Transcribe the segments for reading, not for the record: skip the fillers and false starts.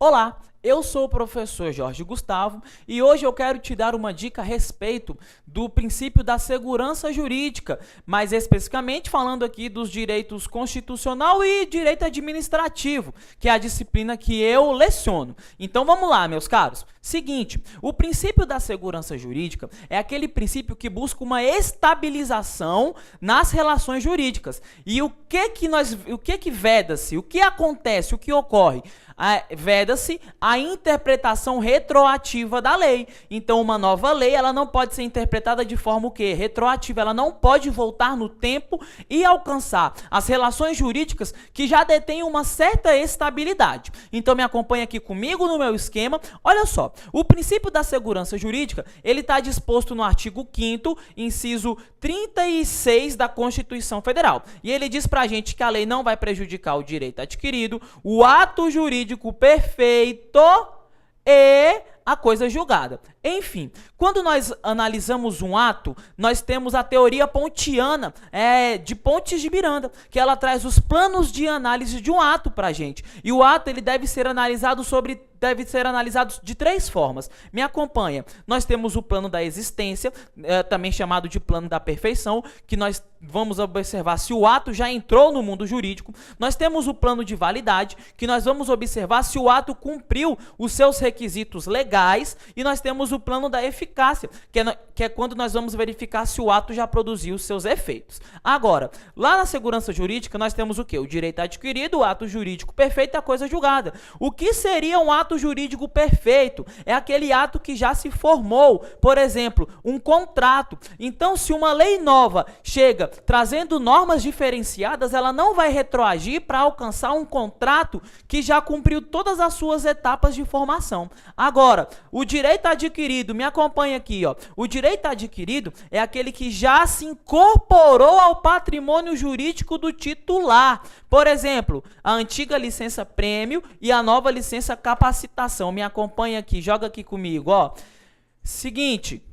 Olá, eu sou o professor Jorge Gustavo e hoje eu quero te dar uma dica a respeito do princípio da segurança jurídica, mais especificamente falando aqui dos direitos constitucional e direito administrativo, que é a disciplina que eu leciono. Então vamos lá, meus caros. Seguinte, o princípio da segurança jurídica é aquele princípio que busca uma estabilização nas relações jurídicas. E o que veda-se? O que acontece? O que ocorre? Veda-se a interpretação retroativa da lei. Então, uma nova lei, ela não pode ser interpretada de forma o quê? Retroativa. Ela não pode voltar no tempo e alcançar as relações jurídicas que já detêm uma certa estabilidade. Então, me acompanha aqui comigo no meu esquema. Olha só, o princípio da segurança jurídica, ele está disposto no artigo 5º, inciso 36 da Constituição Federal. E ele diz pra gente que a lei não vai prejudicar o direito adquirido, o ato jurídico perfeito e a coisa julgada. Enfim, quando nós analisamos um ato, nós temos a teoria pontiana de Pontes de Miranda, que ela traz os planos de análise de um ato pra gente. E o ato ele deve ser analisado de três formas. Me acompanha. Nós temos o plano da existência, também chamado de plano da perfeição, que nós vamos observar se o ato já entrou no mundo jurídico. Nós temos o plano de validade, que nós vamos observar se o ato cumpriu os seus requisitos legais. E nós temos o plano da eficácia, que é quando nós vamos verificar se o ato já produziu os seus efeitos. Agora, lá na segurança jurídica, nós temos o quê? O direito adquirido, o ato jurídico perfeito e a coisa julgada. O que seria um ato jurídico perfeito? É aquele ato que já se formou, por exemplo, um contrato. Então, se uma lei nova chega trazendo normas diferenciadas, ela não vai retroagir para alcançar um contrato que já cumpriu todas as suas etapas de formação. Agora, o direito adquirido, me acompanha aqui, ó. O direito adquirido é aquele que já se incorporou ao patrimônio jurídico do titular. Por exemplo, a antiga licença prêmio e a nova licença capacitação. Me acompanha aqui, joga aqui comigo, ó. Seguinte,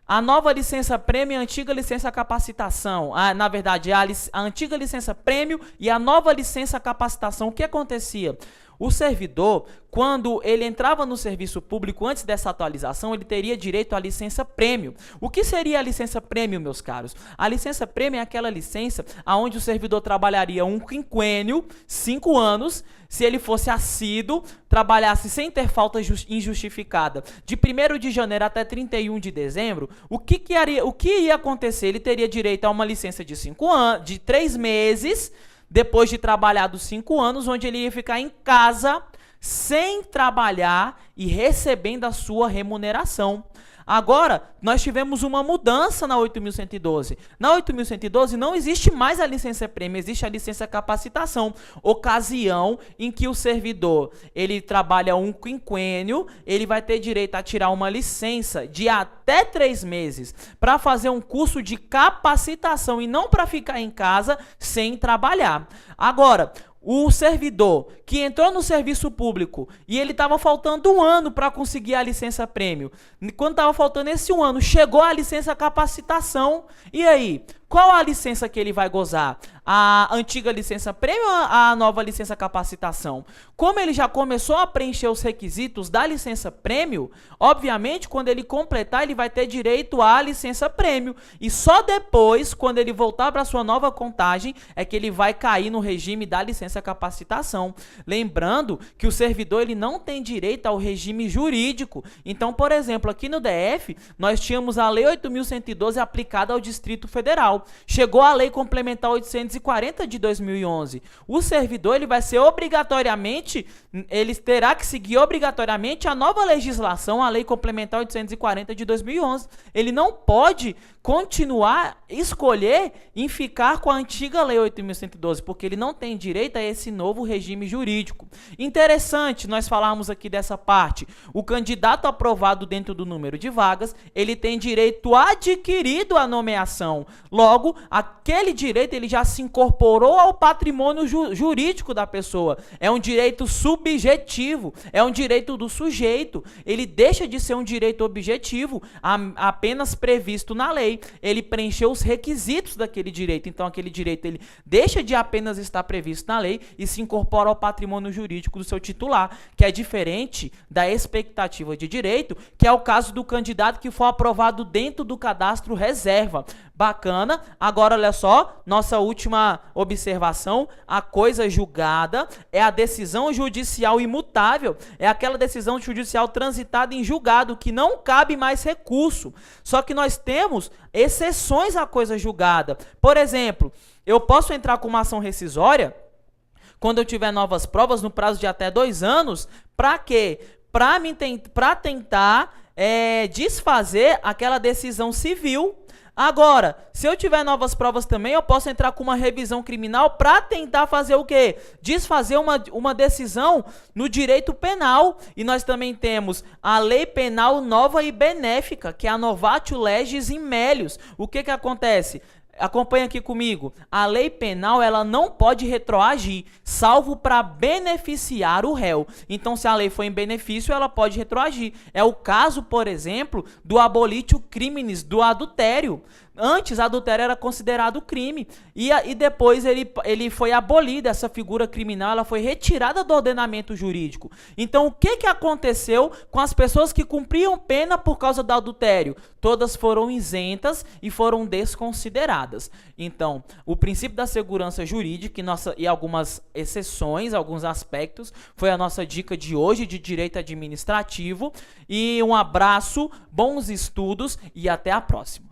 a nova licença prêmio e a antiga licença capacitação. Na verdade, a antiga licença prêmio e a nova licença capacitação. O que acontecia? O servidor, quando ele entrava no serviço público antes dessa atualização, ele teria direito à licença prêmio. O que seria a licença prêmio, meus caros? A licença prêmio é aquela licença onde o servidor trabalharia um quinquênio, 5 anos, se ele fosse assíduo, trabalhasse sem ter falta injustificada, de 1º de janeiro até 31 de dezembro, o que ia acontecer? Ele teria direito a uma licença de 3 meses, depois de trabalhado 5 anos, onde ele ia ficar em casa sem trabalhar e recebendo a sua remuneração. Agora, nós tivemos uma mudança na 8.112. Na 8.112 não existe mais a licença prêmio, existe a licença capacitação, ocasião em que o servidor ele trabalha um quinquênio, ele vai ter direito a tirar uma licença de até 3 meses para fazer um curso de capacitação e não para ficar em casa sem trabalhar. Agora, o servidor que entrou no serviço público e ele estava faltando 1 ano para conseguir a licença prêmio. Quando estava faltando esse 1 ano, chegou a licença capacitação. E aí, qual a licença que ele vai gozar? A antiga licença prêmio ou a nova licença capacitação? Como ele já começou a preencher os requisitos da licença prêmio, obviamente, quando ele completar, ele vai ter direito à licença prêmio. E só depois, quando ele voltar para a sua nova contagem, é que ele vai cair no regime da licença capacitação. Lembrando que o servidor ele não tem direito ao regime jurídico. Então, por exemplo, aqui no DF, nós tínhamos a Lei 8.112 aplicada ao Distrito Federal. Chegou a Lei Complementar 840 de 2011. O servidor ele vai ser obrigatoriamente, ele terá que seguir obrigatoriamente a nova legislação, a Lei Complementar 840 de 2011. Ele não pode continuar, escolher em ficar com a antiga Lei 8.112, porque ele não tem direito a esse novo regime jurídico. Interessante nós falarmos aqui dessa parte. O candidato aprovado dentro do número de vagas, ele tem direito adquirido à nomeação. Logo, Logo, aquele direito ele já se incorporou ao patrimônio jurídico da pessoa. É um direito subjetivo, é um direito do sujeito. Ele deixa de ser um direito objetivo, apenas previsto na lei. Ele preencheu os requisitos daquele direito. Então, aquele direito ele deixa de apenas estar previsto na lei e se incorpora ao patrimônio jurídico do seu titular, que é diferente da expectativa de direito, que é o caso do candidato que for aprovado dentro do cadastro reserva. Bacana. Agora, olha só, nossa última observação: a coisa julgada é a decisão judicial imutável, é aquela decisão judicial transitada em julgado que não cabe mais recurso. Só que nós temos exceções à coisa julgada. Por exemplo, eu posso entrar com uma ação rescisória quando eu tiver novas provas no prazo de até 2 anos. Para quê? Para tentar desfazer aquela decisão civil. Agora, se eu tiver novas provas também, eu posso entrar com uma revisão criminal para tentar fazer o quê? Desfazer uma decisão no direito penal. E nós também temos a lei penal nova e benéfica, que é a novatio legis in melius. O que acontece? Acompanha aqui comigo. A lei penal ela não pode retroagir, salvo para beneficiar o réu. Então, se a lei for em benefício, ela pode retroagir. É o caso, por exemplo, do abolitio criminis, do adultério. Antes, adultério era considerado crime. E depois ele foi abolido, essa figura criminal ela foi retirada do ordenamento jurídico. Então, o que aconteceu com as pessoas que cumpriam pena por causa do adultério? Todas foram isentas e foram desconsideradas. Então, o princípio da segurança jurídica e algumas exceções, alguns aspectos, foi a nossa dica de hoje de direito administrativo. E um abraço, bons estudos e até a próxima.